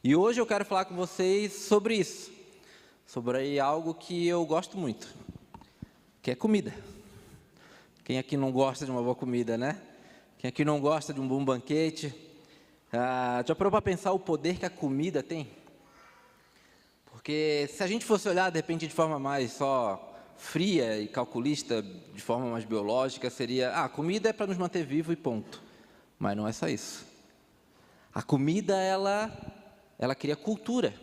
E hoje eu quero falar com vocês sobre isso, sobre algo que eu gosto muito, que é comida. Quem aqui não gosta de uma boa comida, né? Quem aqui não gosta de um bom banquete? Já parou para pensar o poder que a comida tem? Porque se a gente fosse olhar, de repente, de forma mais só fria e calculista, de forma mais biológica, seria, a comida é para nos manter vivo e ponto. Mas não é só isso. A comida, ela cria cultura.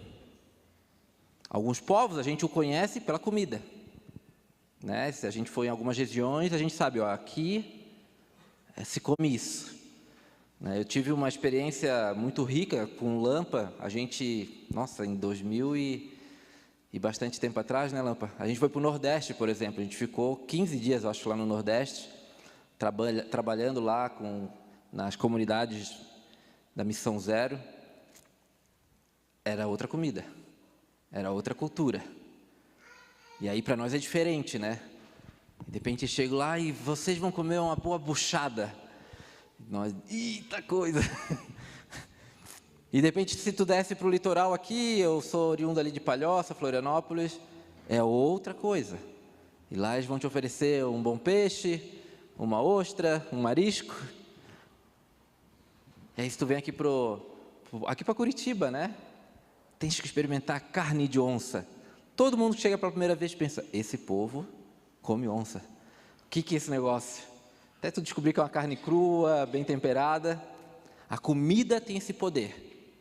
Alguns povos a gente o conhece pela comida, né? Se a gente for em algumas regiões, a gente sabe, aqui se come isso. Eu tive uma experiência muito rica com Lampa. A gente, em 2000 e bastante tempo atrás, né, Lampa? A gente foi para o Nordeste, por exemplo. A gente ficou 15 dias, eu acho, lá no Nordeste, trabalhando lá nas comunidades da Missão Zero. Era outra comida, era outra cultura. E aí para nós é diferente, né? De repente eu chego lá e vocês vão comer uma boa buchada. Nós, eita coisa! E de repente, se tu desce para o litoral aqui, eu sou oriundo ali de Palhoça, Florianópolis, é outra coisa. E lá eles vão te oferecer um bom peixe, uma ostra, um marisco. E aí se tu vem aqui para Curitiba, né? Tens que experimentar carne de onça. Todo mundo que chega pela primeira vez pensa, esse povo come onça. O que é esse negócio? Até tu descobrir que é uma carne crua, bem temperada. A comida tem esse poder.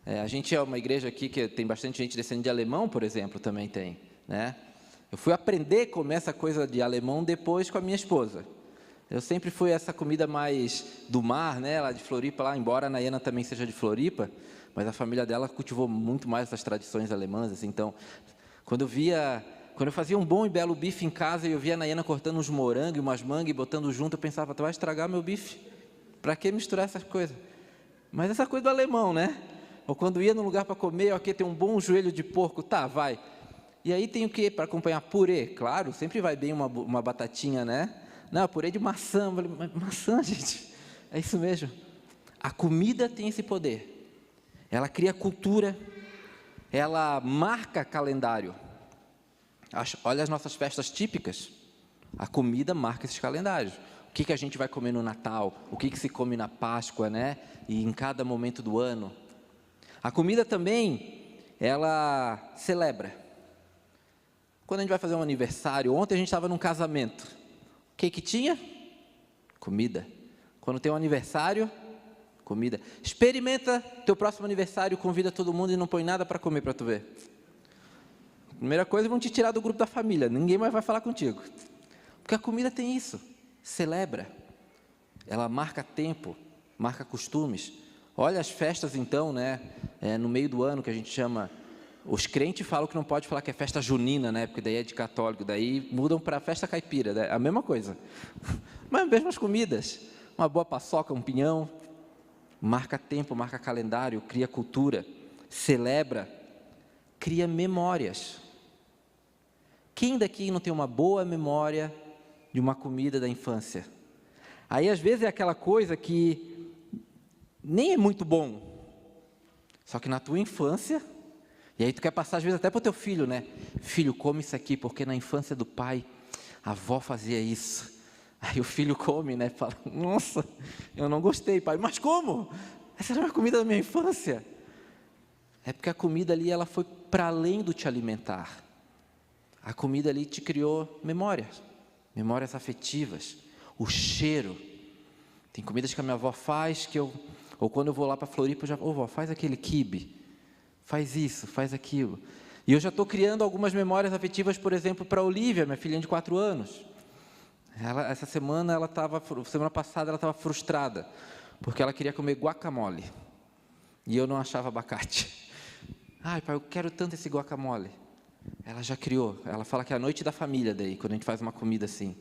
A gente é uma igreja aqui que tem bastante gente descendente de alemão, por exemplo, também tem, né? Eu fui aprender a comer essa coisa de alemão depois com a minha esposa. Eu sempre fui essa comida mais do mar, né? Lá de Floripa, lá, embora a Nayana também seja de Floripa, mas a família dela cultivou muito mais essas tradições alemãs, assim. Então, quando eu fazia um bom e belo bife em casa e eu via a Nayana cortando uns morangos e umas mangas e botando junto, eu pensava, tu vai estragar meu bife? Para que misturar essas coisas? Mas essa coisa do alemão, né? Ou quando ia num lugar para comer, aqui tem um bom joelho de porco, tá, vai. E aí tem o que para acompanhar? Purê, claro, sempre vai bem uma batatinha, né? Não, purê de maçã. Eu falei, maçã, gente, é isso mesmo. A comida tem esse poder. Ela cria cultura, ela marca calendário. Olha as nossas festas típicas. A comida marca esses calendários. O que a gente vai comer no Natal? O que se come na Páscoa, né? E em cada momento do ano. A comida também, ela celebra. Quando a gente vai fazer um aniversário, ontem a gente estava num casamento. O que tinha? Comida. Quando tem um aniversário, comida. Experimenta teu próximo aniversário, convida todo mundo e não põe nada para comer para tu ver. Primeira coisa, vão te tirar do grupo da família. Ninguém mais vai falar contigo. Porque a comida tem isso. Celebra. Ela marca tempo, marca costumes. Olha as festas então, né? No meio do ano que a gente chama, os crentes falam que não pode falar que é festa junina, né? Porque daí é de católico, daí mudam para festa caipira, né? A mesma coisa. Mas mesmas comidas, uma boa paçoca, um pinhão, marca tempo, marca calendário, cria cultura, celebra, cria memórias. Quem daqui não tem uma boa memória de uma comida da infância? Aí às vezes é aquela coisa que nem é muito bom, só que na tua infância, e aí tu quer passar às vezes até para o teu filho, né? Filho, come isso aqui, porque na infância do pai, a avó fazia isso. Aí o filho come, né? Fala, nossa, eu não gostei, pai. Mas como? Essa era a comida da minha infância. É porque a comida ali, ela foi para além do te alimentar. A comida ali te criou memórias afetivas, o cheiro. Tem comidas que a minha avó faz ou quando eu vou lá para Floripa, eu já, vó, faz aquele quibe, faz isso, faz aquilo. E eu já estou criando algumas memórias afetivas, por exemplo, para a Olivia, minha filhinha de 4 anos. Semana passada, ela estava frustrada, porque ela queria comer guacamole, e eu não achava abacate. Ai, pai, eu quero tanto esse guacamole. Ela já criou, ela fala que é a noite da família daí, quando a gente faz uma comida assim.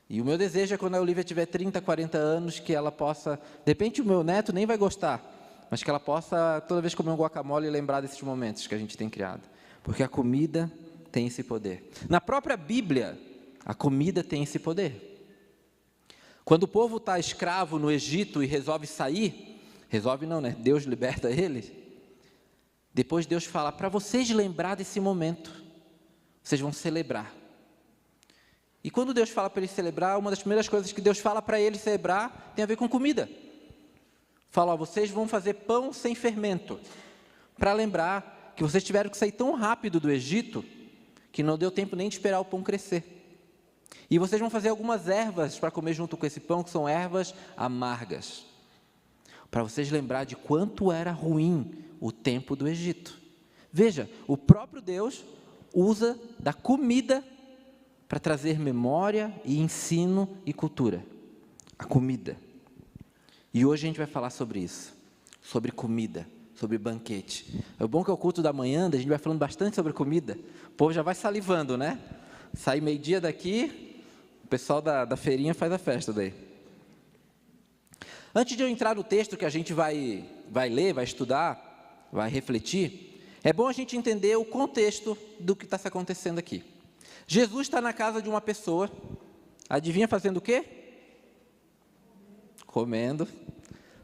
E o meu desejo é quando a Olivia tiver 30, 40 anos, que ela possa, de repente o meu neto nem vai gostar, mas que ela possa toda vez comer um guacamole e lembrar desses momentos que a gente tem criado. Porque a comida tem esse poder. Na própria Bíblia, a comida tem esse poder. Quando o povo está escravo no Egito e resolve sair, resolve não, né? Deus liberta eles. Depois Deus fala, para vocês lembrar desse momento, vocês vão celebrar. E quando Deus fala para eles celebrar, uma das primeiras coisas que Deus fala para eles celebrar tem a ver com comida. Fala, vocês vão fazer pão sem fermento, para lembrar que vocês tiveram que sair tão rápido do Egito, que não deu tempo nem de esperar o pão crescer. E vocês vão fazer algumas ervas para comer junto com esse pão, que são ervas amargas, para vocês lembrar de quanto era ruim o tempo do Egito. Veja, o próprio Deus usa da comida para trazer memória e ensino e cultura. A comida. E hoje a gente vai falar sobre isso, sobre comida, sobre banquete. É bom que é o culto da manhã, a gente vai falando bastante sobre comida, o povo já vai salivando, né? Sai meio-dia daqui, o pessoal da feirinha faz a festa daí. Antes de eu entrar no texto que a gente vai ler, vai estudar, vai refletir, é bom a gente entender o contexto do que está se acontecendo aqui. Jesus está na casa de uma pessoa, adivinha fazendo o quê? Comendo.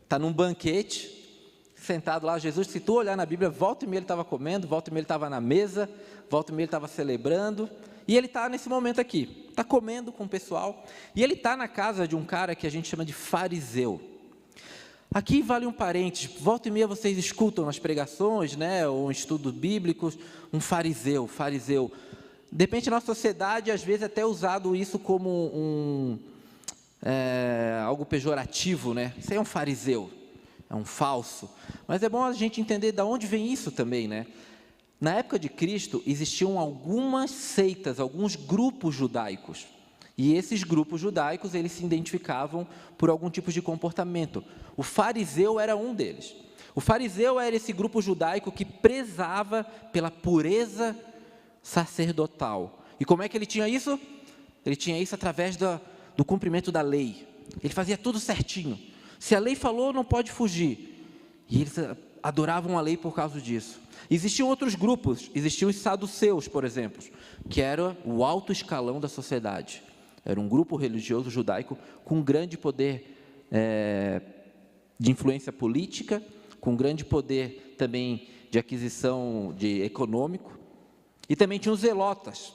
Está num banquete, sentado lá. Jesus, se tu olhar na Bíblia, volta e meia ele estava comendo, volta e meia ele estava na mesa, volta e meia ele estava celebrando, e ele está nesse momento aqui, está comendo com o pessoal, e ele está na casa de um cara que a gente chama de fariseu. Aqui vale um parênteses, volta e meia vocês escutam nas pregações, né, ou em estudos bíblicos, um fariseu. De repente, na nossa sociedade, às vezes, até usado isso como algo pejorativo, né? Isso aí é um fariseu, é um falso. Mas é bom a gente entender de onde vem isso também, né? Na época de Cristo, existiam algumas seitas, alguns grupos judaicos. E esses grupos judaicos, eles se identificavam por algum tipo de comportamento. O fariseu era um deles. O fariseu era esse grupo judaico que prezava pela pureza sacerdotal. E como é que ele tinha isso? Ele tinha isso através do cumprimento da lei. Ele fazia tudo certinho. Se a lei falou, não pode fugir. E eles adoravam a lei por causa disso. Existiam outros grupos, existiam os saduceus, por exemplo, que era o alto escalão da sociedade. Era um grupo religioso judaico com grande poder de influência política, com grande poder também de aquisição econômico. E também tinha os zelotas.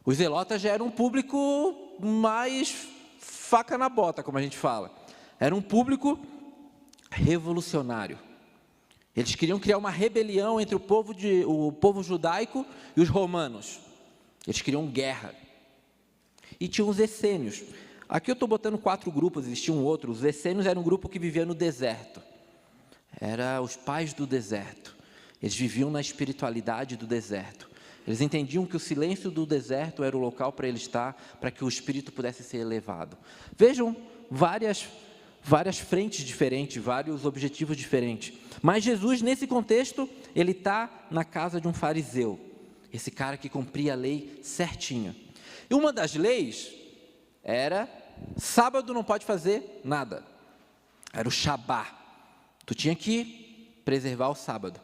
Os zelotas já eram um público mais faca na bota, como a gente fala. Era um público revolucionário. Eles queriam criar uma rebelião entre o povo judaico e os romanos. Eles queriam guerra. E tinha os essênios. Aqui eu estou botando 4 grupos, existiam outros. Os essênios eram um grupo que vivia no deserto. Eram os pais do deserto. Eles viviam na espiritualidade do deserto. Eles entendiam que o silêncio do deserto era o local para ele estar, para que o espírito pudesse ser elevado. Vejam, várias frentes diferentes, vários objetivos diferentes. Mas Jesus, nesse contexto, ele está na casa de um fariseu. Esse cara que cumpria a lei certinha. E uma das leis era, sábado não pode fazer nada. Era o Shabá. Tu tinha que preservar o sábado.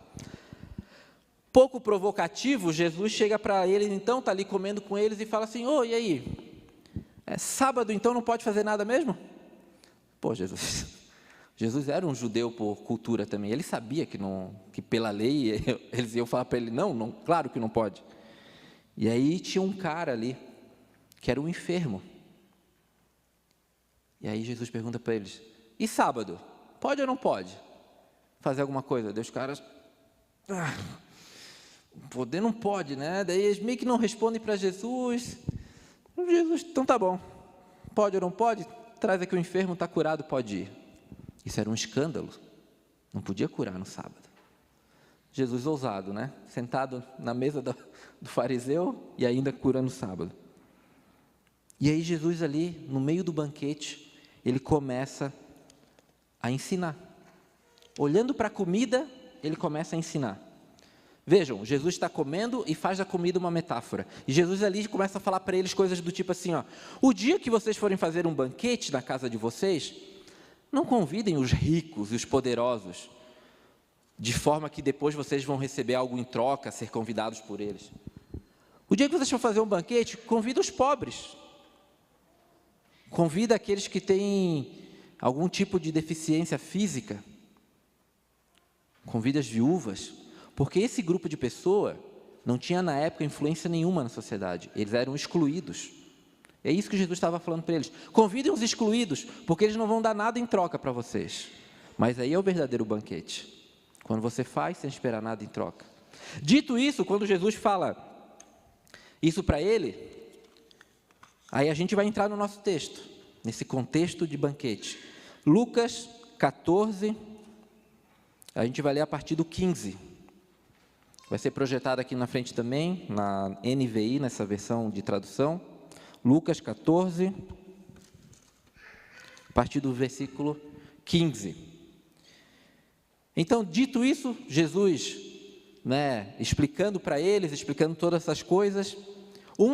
Pouco provocativo, Jesus chega para eles, então, está ali comendo com eles e fala assim, e aí? Sábado, então, não pode fazer nada mesmo? Pô, Jesus era um judeu por cultura também, ele sabia que pela lei, eles iam falar para ele, não, claro que não pode. E aí tinha um cara ali, que era um enfermo. E aí Jesus pergunta para eles, e sábado, pode ou não pode fazer alguma coisa? Daí os caras, poder não pode, né? Daí eles meio que não respondem para Jesus. Jesus, então tá bom, pode ou não pode? Traz aqui o enfermo, está curado, pode ir. Isso era um escândalo, não podia curar no sábado. Jesus ousado, né? Sentado na mesa do fariseu e ainda curando no sábado. E aí Jesus ali, no meio do banquete, ele começa a ensinar. Olhando para a comida, ele começa a ensinar. Vejam, Jesus está comendo e faz da comida uma metáfora. E Jesus ali começa a falar para eles coisas do tipo assim, o dia que vocês forem fazer um banquete na casa de vocês, não convidem os ricos e os poderosos, de forma que depois vocês vão receber algo em troca, ser convidados por eles. O dia que vocês forem fazer um banquete, convida os pobres. Convida aqueles que têm algum tipo de deficiência física. Convida as viúvas. Porque esse grupo de pessoa não tinha na época influência nenhuma na sociedade, eles eram excluídos. É isso que Jesus estava falando para eles: convidem os excluídos, porque eles não vão dar nada em troca para vocês. Mas aí é o verdadeiro banquete, quando você faz sem esperar nada em troca. Dito isso, quando Jesus fala isso para ele, aí a gente vai entrar no nosso texto, nesse contexto de banquete. Lucas 14, a gente vai ler a partir do 15. Vai ser projetado aqui na frente também, na NVI, nessa versão de tradução. Lucas 14, a partir do versículo 15. Então, dito isso, Jesus, explicando para eles, explicando todas essas coisas,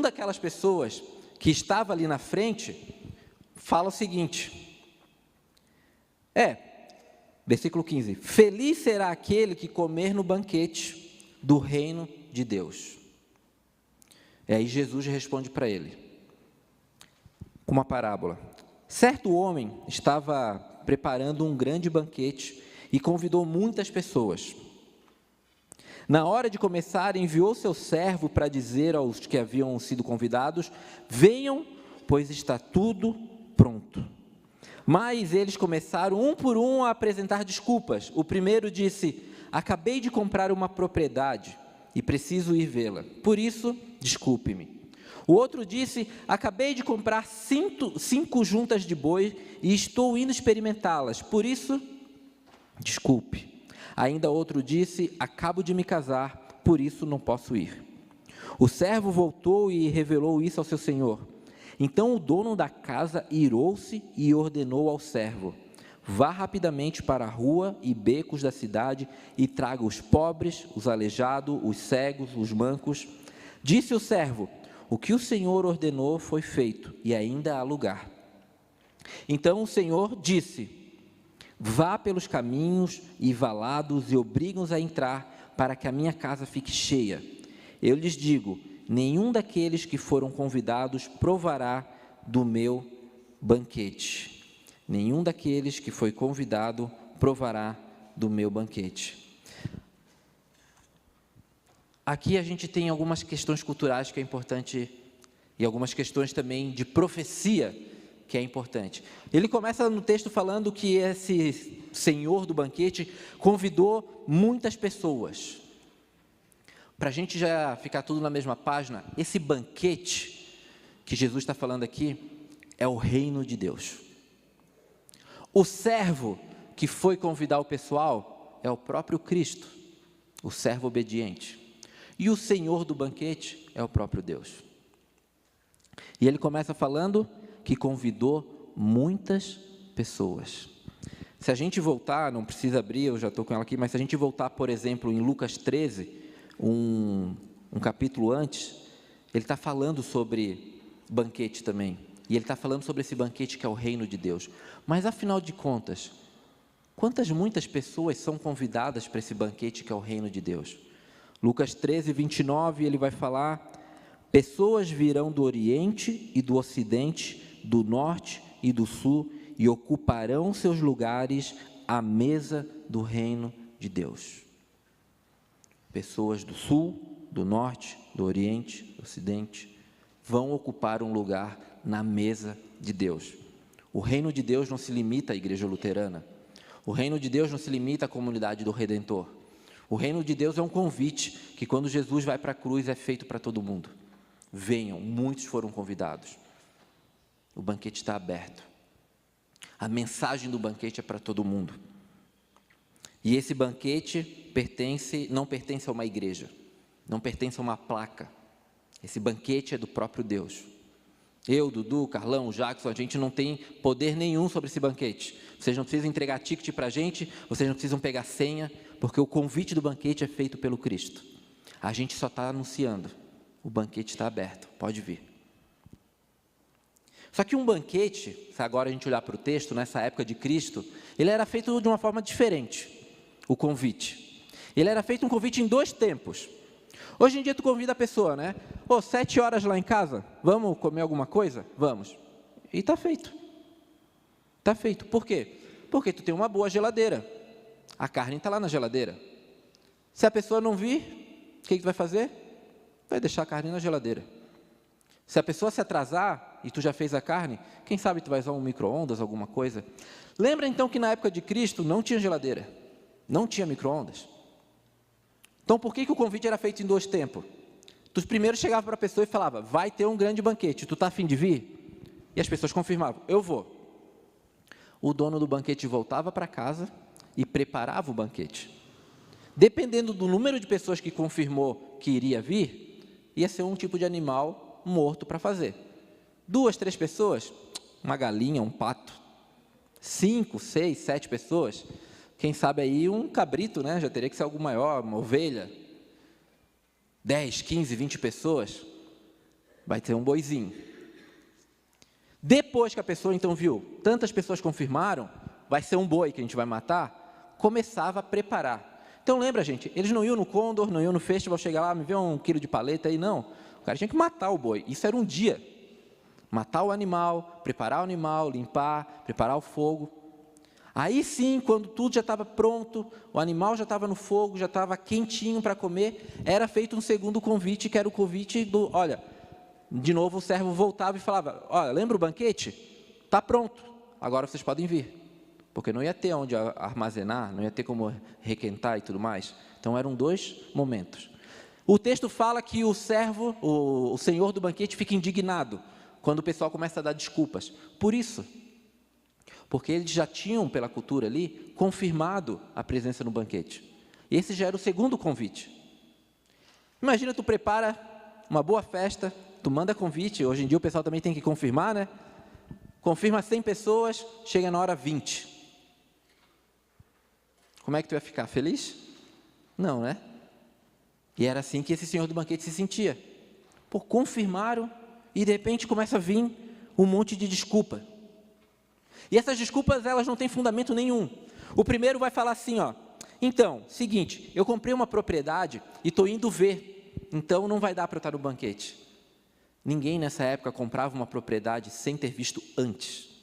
daquelas pessoas que estava ali na frente, fala o seguinte, versículo 15, feliz será aquele que comer no banquete do reino de Deus. E aí Jesus responde para ele, com uma parábola. Certo homem estava preparando um grande banquete e convidou muitas pessoas. Na hora de começar, enviou seu servo para dizer aos que haviam sido convidados, venham, pois está tudo pronto. Mas eles começaram um por um a apresentar desculpas. O primeiro disse, acabei de comprar uma propriedade e preciso ir vê-la, por isso, desculpe-me. O outro disse, acabei de comprar 5 juntas de boi e estou indo experimentá-las, por isso, desculpe. Ainda outro disse, acabo de me casar, por isso não posso ir. O servo voltou e revelou isso ao seu senhor. Então o dono da casa irou-se e ordenou ao servo, vá rapidamente para a rua e becos da cidade e traga os pobres, os aleijados, os cegos, os mancos. Disse o servo, o que o Senhor ordenou foi feito, e ainda há lugar. Então o Senhor disse, vá pelos caminhos e valados e obrigue-os a entrar, para que a minha casa fique cheia. Eu lhes digo, nenhum daqueles que foram convidados provará do meu banquete. Nenhum daqueles que foi convidado provará do meu banquete. Aqui a gente tem algumas questões culturais que é importante, e algumas questões também de profecia que é importante. Ele começa no texto falando que esse senhor do banquete convidou muitas pessoas. Para a gente já ficar tudo na mesma página, esse banquete que Jesus está falando aqui é o reino de Deus. O servo que foi convidar o pessoal é o próprio Cristo, o servo obediente. E o Senhor do banquete é o próprio Deus. E ele começa falando que convidou muitas pessoas. Se a gente voltar, não precisa abrir, eu já estou com ela aqui, mas se a gente voltar, por exemplo, em Lucas 13, um capítulo antes, ele está falando sobre banquete também. E ele está falando sobre esse banquete que é o reino de Deus. Mas, afinal de contas, muitas pessoas são convidadas para esse banquete que é o reino de Deus? Lucas 13, 29, ele vai falar, pessoas virão do Oriente e do Ocidente, do Norte e do Sul, e ocuparão seus lugares à mesa do reino de Deus. Pessoas do Sul, do Norte, do Oriente, do Ocidente, vão ocupar um lugar na mesa de Deus. O reino de Deus não se limita à igreja luterana. O reino de Deus não se limita à comunidade do Redentor. O reino de Deus é um convite que quando Jesus vai para a cruz é feito para todo mundo. Venham, muitos foram convidados. O banquete está aberto. A mensagem do banquete é para todo mundo. E esse banquete não pertence a uma igreja, não pertence a uma placa. Esse banquete é do próprio Deus. Eu, Dudu, Carlão, Jackson, a gente não tem poder nenhum sobre esse banquete. Vocês não precisam entregar ticket para a gente, vocês não precisam pegar senha, porque o convite do banquete é feito pelo Cristo. A gente só está anunciando. O banquete está aberto, pode vir. Só que um banquete, se agora a gente olhar para o texto, nessa época de Cristo, ele era feito de uma forma diferente, o convite. Ele era feito um convite em 2 tempos. Hoje em dia tu convida a pessoa, 7 horas lá em casa, vamos comer alguma coisa? Vamos. E está feito. Está feito. Por quê? Porque tu tem uma boa geladeira. A carne está lá na geladeira. Se a pessoa não vir, o que tu vai fazer? Vai deixar a carne na geladeira. Se a pessoa se atrasar e tu já fez a carne, quem sabe tu vai usar um micro-ondas, alguma coisa. Lembra então que na época de Cristo não tinha geladeira, não tinha micro-ondas. Então por que o convite era feito em 2 tempos? Tu primeiro chegava para a pessoa e falava, vai ter um grande banquete, tu está a fim de vir? E as pessoas confirmavam, eu vou. O dono do banquete voltava para casa e preparava o banquete. Dependendo do número de pessoas que confirmou que iria vir, ia ser um tipo de animal morto para fazer. 2, 3 pessoas, uma galinha, um pato. 5, 6, 7 pessoas, quem sabe aí um cabrito, né? Já teria que ser algo maior, uma ovelha. 10, 15, 20 pessoas, vai ter um boizinho. Depois que a pessoa então viu, tantas pessoas confirmaram, vai ser um boi que a gente vai matar, começava a preparar. Então lembra, gente, eles não iam no Condor, não iam no festival, chegar lá, me vê 1 quilo de paleta aí, não. O cara tinha que matar o boi, isso era um dia. Matar o animal, preparar o animal, limpar, preparar o fogo. Aí sim, quando tudo já estava pronto, o animal já estava no fogo, já estava quentinho para comer, era feito um segundo convite, que era o convite do, olha, de novo o servo voltava e falava, olha, lembra o banquete? Está pronto, agora vocês podem vir. Porque não ia ter onde armazenar, não ia ter como requentar e tudo mais. Então eram 2 momentos. O texto fala que o servo, o senhor do banquete fica indignado, quando o pessoal começa a dar desculpas. Por isso, porque eles já tinham, pela cultura ali, confirmado a presença no banquete. E esse já era o segundo convite. Imagina, tu prepara uma boa festa, tu manda convite, hoje em dia o pessoal também tem que confirmar, né? Confirma 100 pessoas, chega na hora 20. Como é que tu ia ficar? Feliz? Não, né? E era assim que esse senhor do banquete se sentia. Por confirmaram e de repente começa a vir um monte de desculpa. E essas desculpas, elas não têm fundamento nenhum. O primeiro vai falar assim, ó, então, seguinte, eu comprei uma propriedade e estou indo ver, então não vai dar para eu estar no banquete. Ninguém nessa época comprava uma propriedade sem ter visto antes.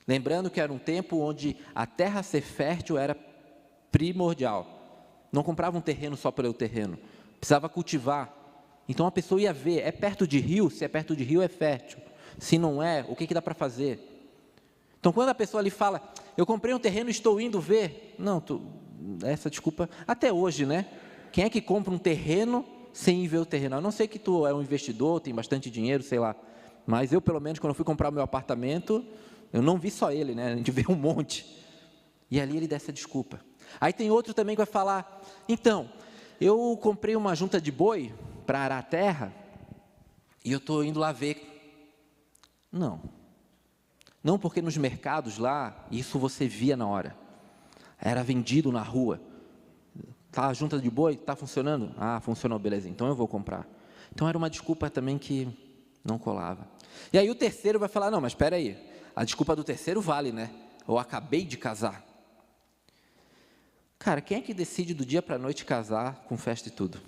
Lembrando que era um tempo onde a terra ser fértil era primordial. Não comprava um terreno só pelo terreno, precisava cultivar. Então a pessoa ia ver, é perto de rio? Se é perto de rio é fértil. Se não é, o que dá para fazer? Então quando a pessoa ali fala, eu comprei um terreno e estou indo ver. Não, essa desculpa, até hoje, né? Quem é que compra um terreno sem ir ver o terreno? A não ser que tu é um investidor, tem bastante dinheiro, sei lá. Mas eu, pelo menos, quando eu fui comprar o meu apartamento, eu não vi só ele, né? A gente vê um monte. E ali ele dá essa desculpa. Aí tem outro também que vai falar, então, eu comprei uma junta de boi para arar a terra e eu estou indo lá ver. Não, porque nos mercados lá, isso você via na hora. Era vendido na rua. Tá, a junta de boi, está funcionando? Ah, funcionou, beleza, então eu vou comprar. Então era uma desculpa também que não colava. E aí o terceiro vai falar, não, mas espera aí, a desculpa do terceiro vale, né? Eu acabei de casar. Cara, quem é que decide do dia para a noite casar com festa e tudo?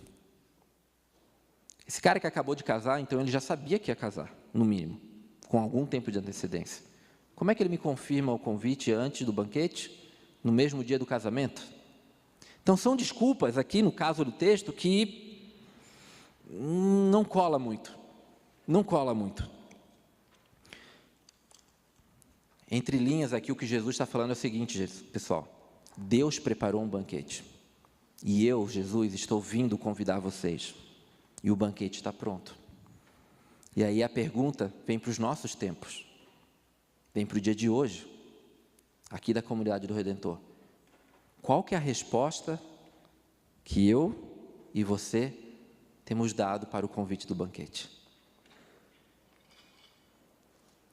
Esse cara que acabou de casar, então ele já sabia que ia casar, no mínimo, com algum tempo de antecedência. Como é que ele me confirma o convite antes do banquete, no mesmo dia do casamento? Então são desculpas aqui no caso do texto que não cola muito. Não cola muito. Entre linhas aqui o que Jesus está falando é o seguinte, pessoal. Deus preparou um banquete. E eu, Jesus, estou vindo convidar vocês. E o banquete está pronto. E aí a pergunta vem para os nossos tempos. Vem para o dia de hoje. Aqui da comunidade do Redentor. Qual que é a resposta que eu e você temos dado para o convite do banquete?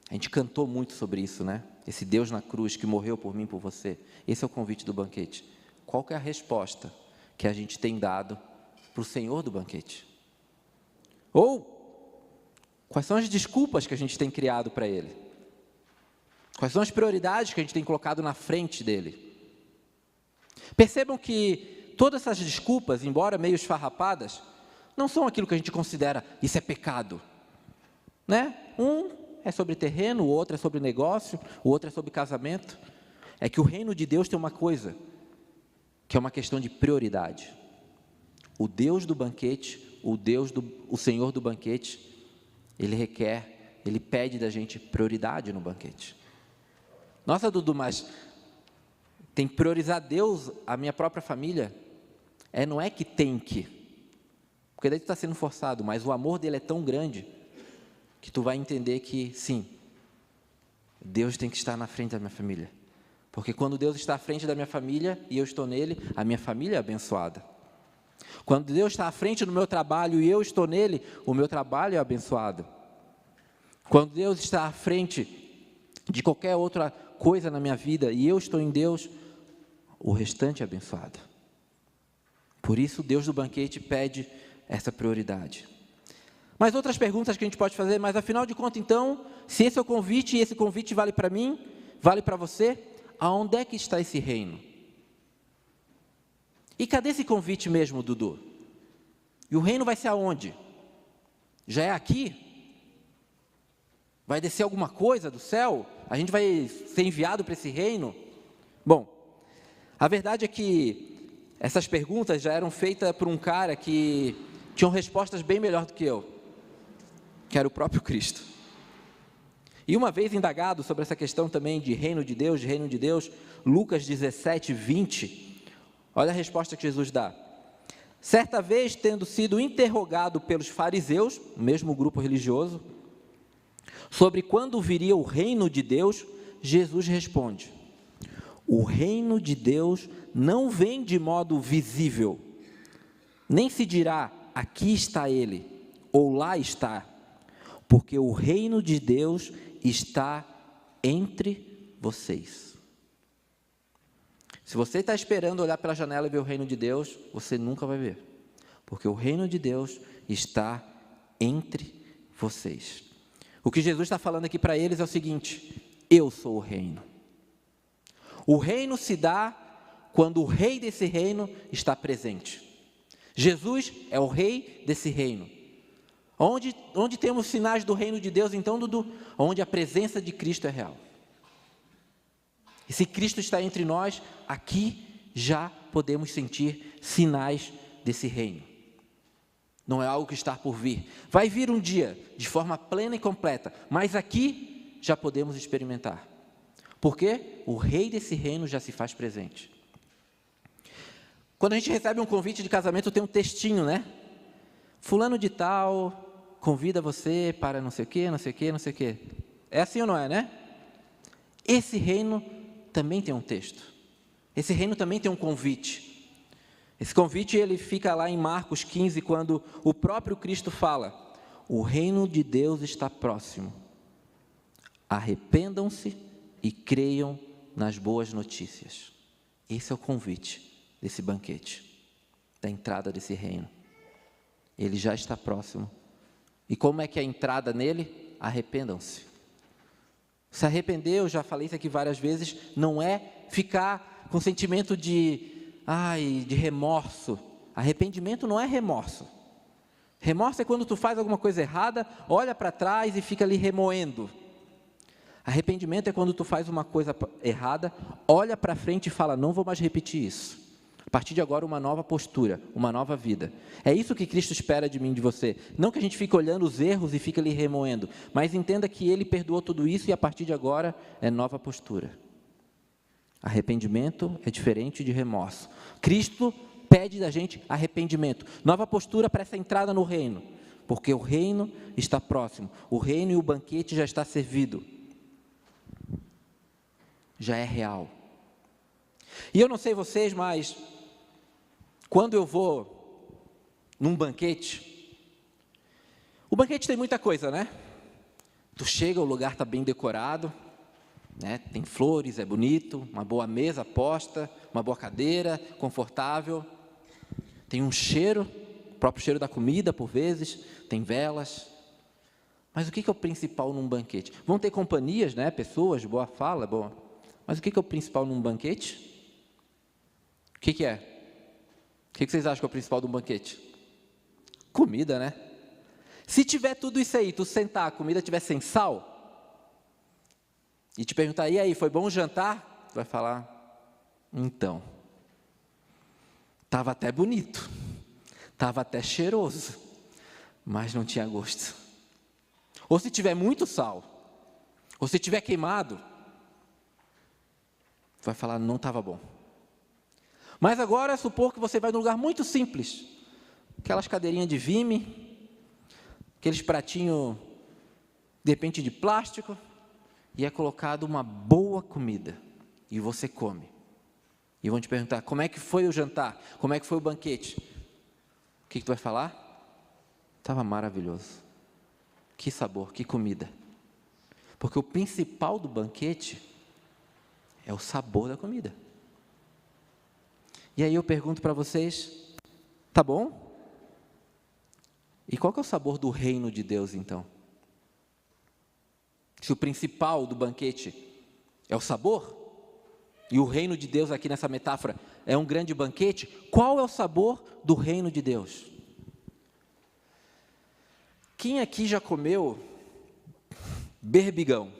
A gente cantou muito sobre isso, né? Esse Deus na cruz que morreu por mim e por você. Esse é o convite do banquete. Qual que é a resposta que a gente tem dado para o Senhor do banquete? Ou, quais são as desculpas que a gente tem criado para Ele? Quais são as prioridades que a gente tem colocado na frente dEle? Percebam que todas essas desculpas, embora meio esfarrapadas, não são aquilo que a gente considera, isso é pecado. Né? Um é sobre terreno, o outro é sobre negócio, o outro é sobre casamento. É que o reino de Deus tem uma coisa. que é uma questão de prioridade. O Deus do banquete, o Senhor do banquete, Ele pede da gente prioridade no banquete. Nossa, Dudu, mas tem que priorizar Deus, a minha própria família? Não é que tem que, porque daí tu está sendo forçado, mas o amor dele é tão grande, que tu vai entender que, sim, Deus tem que estar na frente da minha família. Porque quando Deus está à frente da minha família, e eu estou nele, a minha família é abençoada. Quando Deus está à frente do meu trabalho, e eu estou nele, o meu trabalho é abençoado. Quando Deus está à frente de qualquer outra coisa na minha vida, e eu estou em Deus, o restante é abençoado. Por isso, Deus do banquete pede essa prioridade. Mas outras perguntas que a gente pode fazer, mas afinal de contas, então, se esse é o convite, e esse convite vale para mim, vale para você, aonde é que está esse reino? E cadê esse convite mesmo, Dudu? E o reino vai ser aonde? Já é aqui? Vai descer alguma coisa do céu? A gente vai ser enviado para esse reino? Bom, a verdade é que essas perguntas já eram feitas por um cara que tinha respostas bem melhor do que eu, que era o próprio Cristo. E uma vez indagado sobre essa questão também de reino de Deus, Lucas 17, 20, olha a resposta que Jesus dá. Certa vez, tendo sido interrogado pelos fariseus, o mesmo grupo religioso, sobre quando viria o reino de Deus, Jesus responde: o reino de Deus não vem de modo visível, nem se dirá, aqui está ele, ou lá está, porque o reino de Deus está entre vocês. Se você está esperando olhar pela janela e ver o reino de Deus, você nunca vai ver, porque o reino de Deus está entre vocês. O que Jesus está falando aqui para eles é o seguinte: eu sou o reino. O reino se dá quando o rei desse reino está presente. Jesus é o rei desse reino. Onde temos sinais do reino de Deus, então, Dudu? Onde a presença de Cristo é real. E se Cristo está entre nós, aqui já podemos sentir sinais desse reino. Não é algo que está por vir. Vai vir um dia, de forma plena e completa, mas aqui já podemos experimentar. Porque o rei desse reino já se faz presente. Quando a gente recebe um convite de casamento, tem um textinho, né? Fulano de tal convida você para não sei o quê, não sei o quê, não sei o quê. É assim ou não é, né? Esse reino também tem um texto. Esse reino também tem um convite. Esse convite, ele fica lá em Marcos 15, quando o próprio Cristo fala: o reino de Deus está próximo. Arrependam-se e creiam nas boas notícias. Esse é o convite desse banquete, da entrada desse reino. Ele já está próximo. E como é que é a entrada nele? Arrependam-se. Se arrepender, eu já falei isso aqui várias vezes, não é ficar com sentimento de remorso. Arrependimento não é remorso. Remorso é quando tu faz alguma coisa errada, olha para trás e fica ali remoendo. Arrependimento é quando tu faz uma coisa errada, olha para frente e fala: não vou mais repetir isso. A partir de agora, uma nova postura, uma nova vida. É isso que Cristo espera de mim e de você. Não que a gente fique olhando os erros e fique ali remoendo, mas entenda que Ele perdoou tudo isso e a partir de agora é nova postura. Arrependimento é diferente de remorso. Cristo pede da gente arrependimento, nova postura para essa entrada no reino, porque o reino está próximo, o reino e o banquete já está servido. Já é real. E eu não sei vocês, mas quando eu vou num banquete, o banquete tem muita coisa, né? Tu chega, o lugar está bem decorado, né? Tem flores, é bonito, uma boa mesa posta, uma boa cadeira, confortável. Tem um cheiro, o próprio cheiro da comida por vezes, tem velas. Mas o que é o principal num banquete? Vão ter companhias, né? Pessoas, boa fala, boa. Mas o que é o principal num banquete? O que é? O que vocês acham que é o principal de um banquete? Comida, né? Se tiver tudo isso aí, tu sentar, a comida tiver sem sal, e te perguntar: e aí, foi bom o jantar? Tu vai falar: então. Estava até bonito, estava até cheiroso, mas não tinha gosto. Ou se tiver muito sal, ou se tiver queimado, vai falar, não estava bom. Mas agora, supor que você vai num lugar muito simples, aquelas cadeirinhas de vime, aqueles pratinhos, de repente, de plástico, e é colocado uma boa comida, e você come. E vão te perguntar, como é que foi o jantar? Como é que foi o banquete? O que tu vai falar? Estava maravilhoso. Que sabor, que comida. Porque o principal do banquete é o sabor da comida. E aí eu pergunto para vocês, tá bom? E qual que é o sabor do reino de Deus, então? Se o principal do banquete é o sabor, e o reino de Deus aqui nessa metáfora é um grande banquete, qual é o sabor do reino de Deus? Quem aqui já comeu berbigão?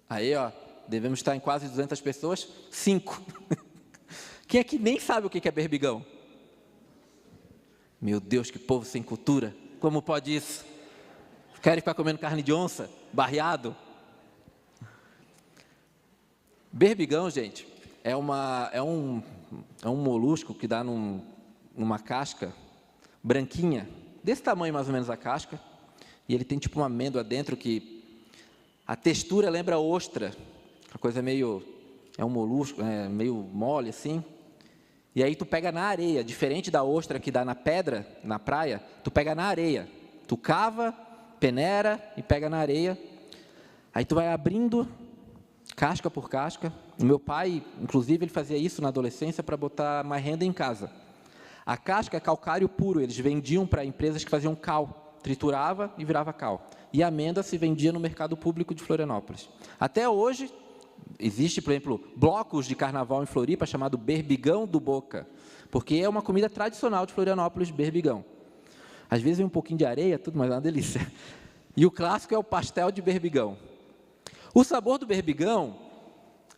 Aí, ó, devemos estar em quase 200 pessoas, 5. Quem aqui nem sabe o que é berbigão? Meu Deus, que povo sem cultura, como pode isso? Querem ficar comendo carne de onça, barreado? Berbigão, gente, é um molusco que dá numa casca branquinha, desse tamanho mais ou menos a casca, e ele tem tipo uma amêndoa dentro que a textura lembra ostra, a coisa é um molusco, meio mole assim, e aí tu pega na areia, diferente da ostra que dá na pedra, na praia, tu pega na areia, tu cava, peneira e pega na areia, aí tu vai abrindo casca por casca. O meu pai, inclusive, ele fazia isso na adolescência para botar mais renda em casa. A casca é calcário puro, eles vendiam para empresas que faziam cal, triturava e virava cal. E a amêndoa se vendia no mercado público de Florianópolis. Até hoje, existe, por exemplo, blocos de carnaval em Floripa chamado berbigão do Boca, porque é uma comida tradicional de Florianópolis, berbigão. Às vezes vem um pouquinho de areia, tudo, mas é uma delícia. E o clássico é o pastel de berbigão. O sabor do berbigão,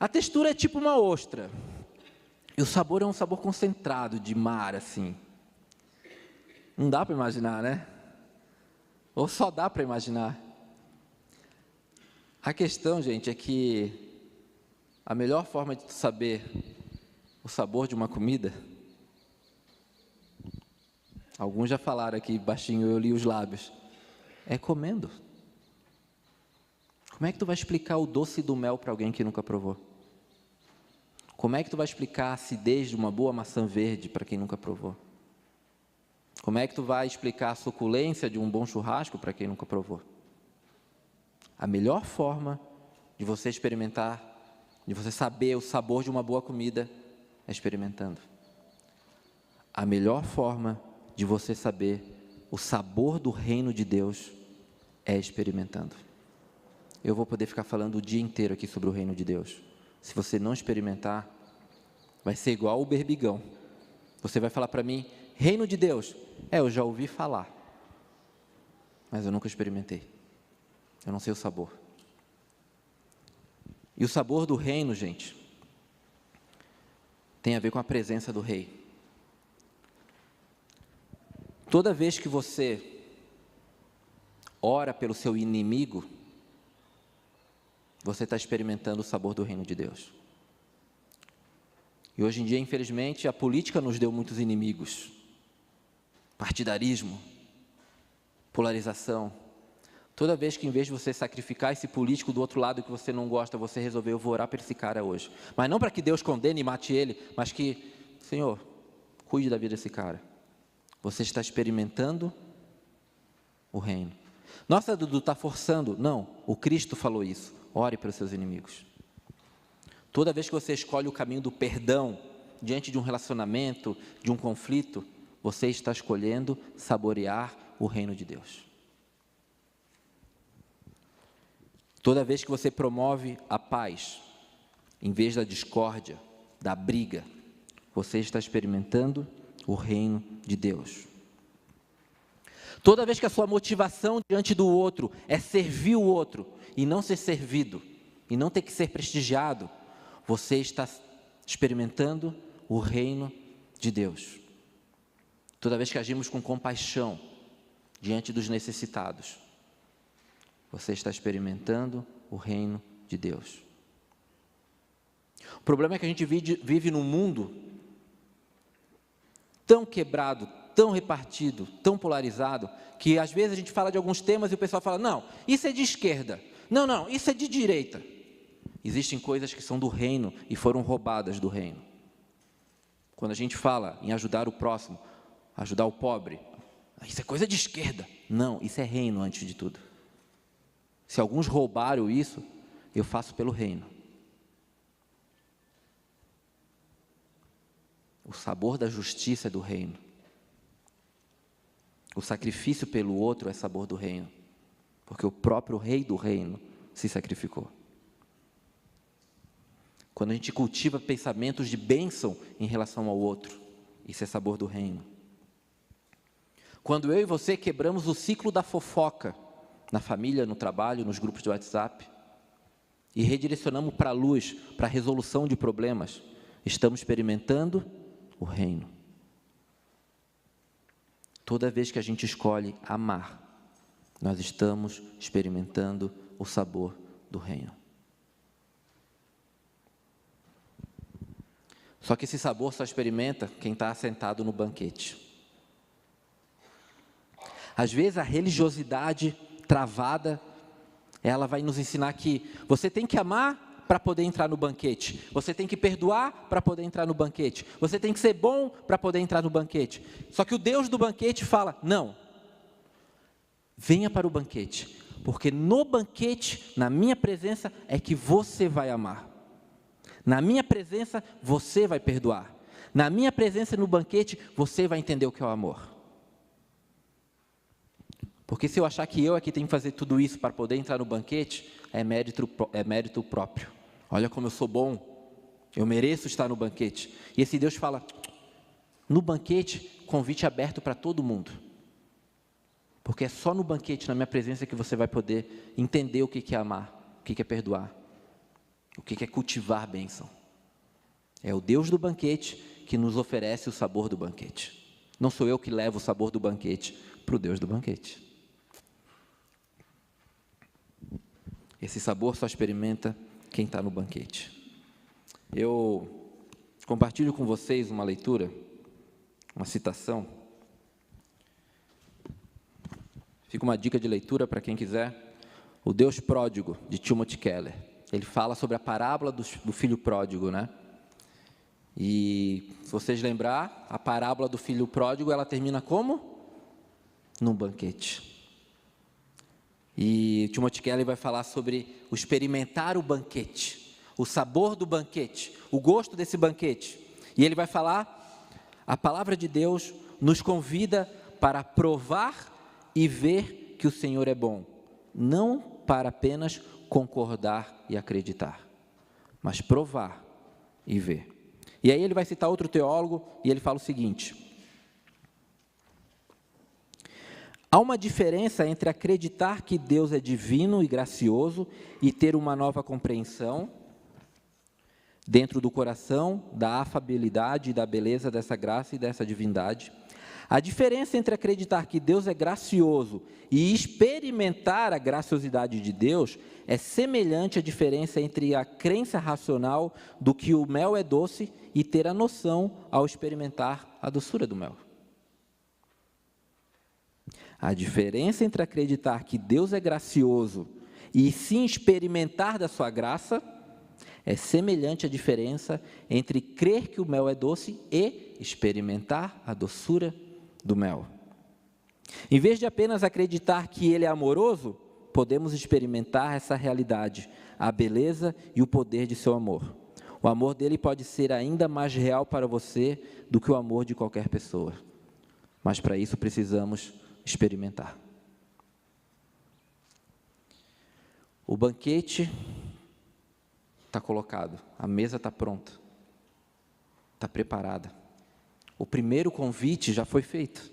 a textura é tipo uma ostra. E o sabor é um sabor concentrado, de mar, assim. Não dá para imaginar, né? Ou só dá para imaginar. A questão, gente, é que a melhor forma de tu saber o sabor de uma comida, alguns já falaram aqui, baixinho, eu li os lábios, é comendo. Como é que tu vai explicar o doce do mel para alguém que nunca provou? Como é que tu vai explicar a acidez de uma boa maçã verde para quem nunca provou? Como é que tu vai explicar a suculência de um bom churrasco para quem nunca provou? A melhor forma de você experimentar, de você saber o sabor de uma boa comida, é experimentando. A melhor forma de você saber o sabor do reino de Deus é experimentando. Eu vou poder ficar falando o dia inteiro aqui sobre o reino de Deus. Se você não experimentar, vai ser igual o berbigão. Você vai falar para mim, reino de Deus. Eu já ouvi falar, mas eu nunca experimentei. Eu não sei o sabor. E o sabor do reino, gente, tem a ver com a presença do rei. Toda vez que você ora pelo seu inimigo, você está experimentando o sabor do reino de Deus. E hoje em dia, infelizmente, a política nos deu muitos inimigos. Partidarismo, polarização. Toda vez que, em vez de você sacrificar esse político do outro lado que você não gosta, você resolveu, eu vou orar por esse cara hoje. Mas não para que Deus condene e mate ele, mas que, Senhor, cuide da vida desse cara. Você está experimentando o reino. Nossa, Dudu, está forçando. Não, o Cristo falou isso. Ore pelos seus inimigos. Toda vez que você escolhe o caminho do perdão, diante de um relacionamento, de um conflito, você está escolhendo saborear o reino de Deus. Toda vez que você promove a paz, em vez da discórdia, da briga, você está experimentando o reino de Deus. Toda vez que a sua motivação diante do outro é servir o outro e não ser servido, e não ter que ser prestigiado, você está experimentando o reino de Deus. Toda vez que agimos com compaixão diante dos necessitados, você está experimentando o reino de Deus. O problema é que a gente vive num mundo tão quebrado, tão repartido, tão polarizado, que às vezes a gente fala de alguns temas e o pessoal fala, não, isso é de esquerda, não, isso é de direita. Existem coisas que são do reino e foram roubadas do reino. Quando a gente fala em ajudar o próximo, ajudar o pobre, isso é coisa de esquerda. Não, isso é reino antes de tudo. Se alguns roubaram isso, eu faço pelo reino. O sabor da justiça é do reino. O sacrifício pelo outro é sabor do reino, porque o próprio rei do reino se sacrificou. Quando a gente cultiva pensamentos de bênção em relação ao outro, isso é sabor do reino. Quando eu e você quebramos o ciclo da fofoca, na família, no trabalho, nos grupos de WhatsApp, e redirecionamos para a luz, para a resolução de problemas, estamos experimentando o reino. Toda vez que a gente escolhe amar, nós estamos experimentando o sabor do reino. Só que esse sabor só experimenta quem está sentado no banquete. Às vezes a religiosidade travada, ela vai nos ensinar que você tem que amar para poder entrar no banquete, você tem que perdoar para poder entrar no banquete, você tem que ser bom para poder entrar no banquete. Só que o Deus do banquete fala, não, venha para o banquete, porque no banquete, na minha presença, é que você vai amar. Na minha presença, você vai perdoar. Na minha presença no banquete, você vai entender o que é o amor. Porque se eu achar que eu aqui tenho que fazer tudo isso para poder entrar no banquete, é mérito próprio. Olha como eu sou bom, eu mereço estar no banquete. E esse Deus fala, no banquete, convite aberto para todo mundo. Porque é só no banquete, na minha presença, que você vai poder entender o que é amar, o que é perdoar, o que é cultivar a bênção. É o Deus do banquete que nos oferece o sabor do banquete. Não sou eu que levo o sabor do banquete para o Deus do banquete. Esse sabor só experimenta quem está no banquete. Eu compartilho com vocês uma leitura, uma citação. Fica uma dica de leitura para quem quiser. O Deus Pródigo, de Timothy Keller. Ele fala sobre a parábola do filho pródigo, né? E, se vocês lembrar, a parábola do filho pródigo, ela termina como? Num banquete. E Timothy Keller vai falar sobre o experimentar o banquete, o sabor do banquete, o gosto desse banquete. E ele vai falar, a palavra de Deus nos convida para provar e ver que o Senhor é bom, não para apenas concordar e acreditar, mas provar e ver. E aí ele vai citar outro teólogo e ele fala o seguinte: há uma diferença entre acreditar que Deus é divino e gracioso e ter uma nova compreensão dentro do coração da afabilidade e da beleza dessa graça e dessa divindade. A diferença entre acreditar que Deus é gracioso e experimentar a graciosidade de Deus é semelhante à diferença entre a crença racional do que o mel é doce e ter a noção ao experimentar a doçura do mel. A diferença entre acreditar que Deus é gracioso e sim experimentar da sua graça é semelhante à diferença entre crer que o mel é doce e experimentar a doçura do mel. Em vez de apenas acreditar que Ele é amoroso, podemos experimentar essa realidade, a beleza e o poder de seu amor. O amor dele pode ser ainda mais real para você do que o amor de qualquer pessoa. Mas para isso precisamos experimentar. O banquete está colocado, a mesa está pronta, está preparada. O primeiro convite já foi feito.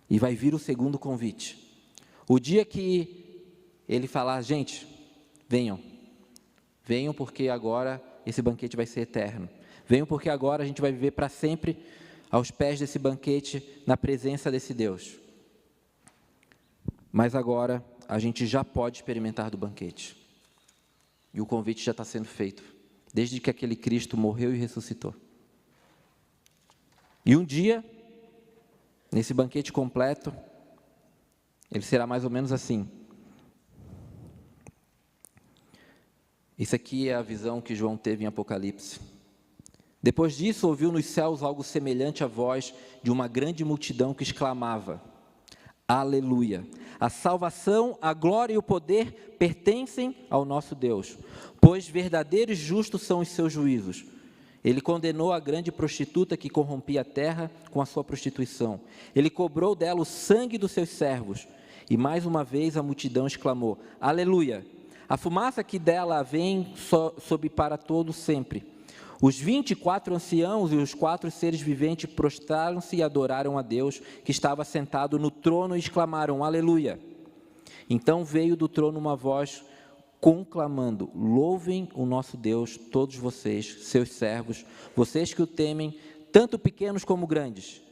E vai vir o segundo convite. O dia que ele falar, gente, venham porque agora esse banquete vai ser eterno. Venham porque agora a gente vai viver para sempre aos pés desse banquete, na presença desse Deus. Mas agora a gente já pode experimentar do banquete. E o convite já está sendo feito, desde que aquele Cristo morreu e ressuscitou. E um dia, nesse banquete completo, ele será mais ou menos assim. Isso aqui é a visão que João teve em Apocalipse. Depois disso, ouviu nos céus algo semelhante à voz de uma grande multidão que exclamava: Aleluia! A salvação, a glória e o poder pertencem ao nosso Deus, pois verdadeiros e justos são os seus juízos. Ele condenou a grande prostituta que corrompia a terra com a sua prostituição. Ele cobrou dela o sangue dos seus servos. E mais uma vez a multidão exclamou: Aleluia! A fumaça que dela vem sobe para todo sempre. Os 24 anciãos e os 4 seres viventes prostraram-se e adoraram a Deus, que estava sentado no trono, e exclamaram: Aleluia! Então veio do trono uma voz conclamando: Louvem o nosso Deus, todos vocês, seus servos, vocês que o temem, tanto pequenos como grandes.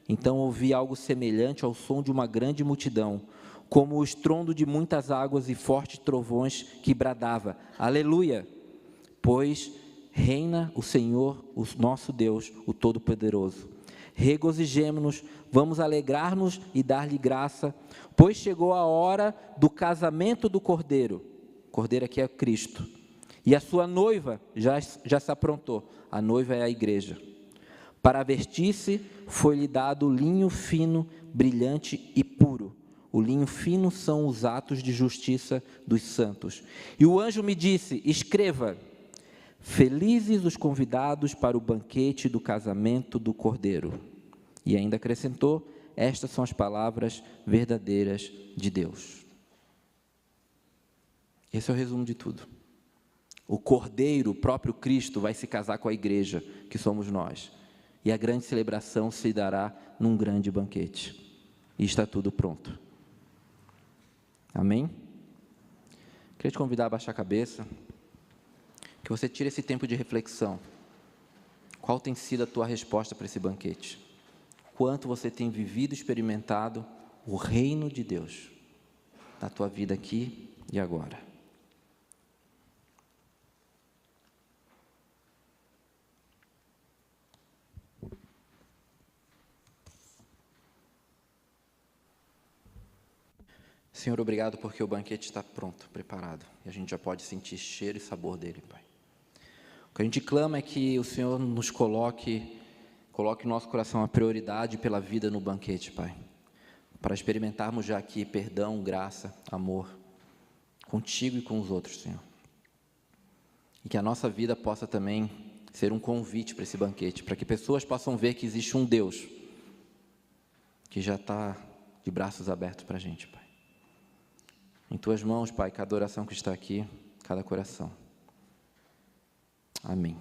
Então ouvi algo semelhante ao som de uma grande multidão, como o estrondo de muitas águas e fortes trovões, que bradava: Aleluia! Pois reina o Senhor, o nosso Deus, o Todo-Poderoso. Regozijemo-nos, vamos alegrar-nos e dar-lhe graça, pois chegou a hora do casamento do Cordeiro. O Cordeiro aqui é Cristo. E a sua noiva já se aprontou. A noiva é a igreja. Para vestir-se, foi-lhe dado linho fino, brilhante e puro. O linho fino são os atos de justiça dos santos. E o anjo me disse: Escreva: Felizes os convidados para o banquete do casamento do Cordeiro. E ainda acrescentou: Estas são as palavras verdadeiras de Deus. Esse é o resumo de tudo. O Cordeiro, o próprio Cristo, vai se casar com a igreja, que somos nós. E a grande celebração se dará num grande banquete. E está tudo pronto. Amém? Queria te convidar a baixar a cabeça. Que você tire esse tempo de reflexão. Qual tem sido a tua resposta para esse banquete? Quanto você tem vivido e experimentado o reino de Deus na tua vida aqui e agora? Senhor, obrigado porque o banquete está pronto, preparado. E a gente já pode sentir cheiro e sabor dele, Pai. O que a gente clama é que o Senhor nos coloque o nosso coração a prioridade pela vida no banquete, Pai. Para experimentarmos já aqui perdão, graça, amor, contigo e com os outros, Senhor. E que a nossa vida possa também ser um convite para esse banquete, para que pessoas possam ver que existe um Deus que já está de braços abertos para a gente, Pai. Em Tuas mãos, Pai, cada oração que está aqui, cada coração. Amém.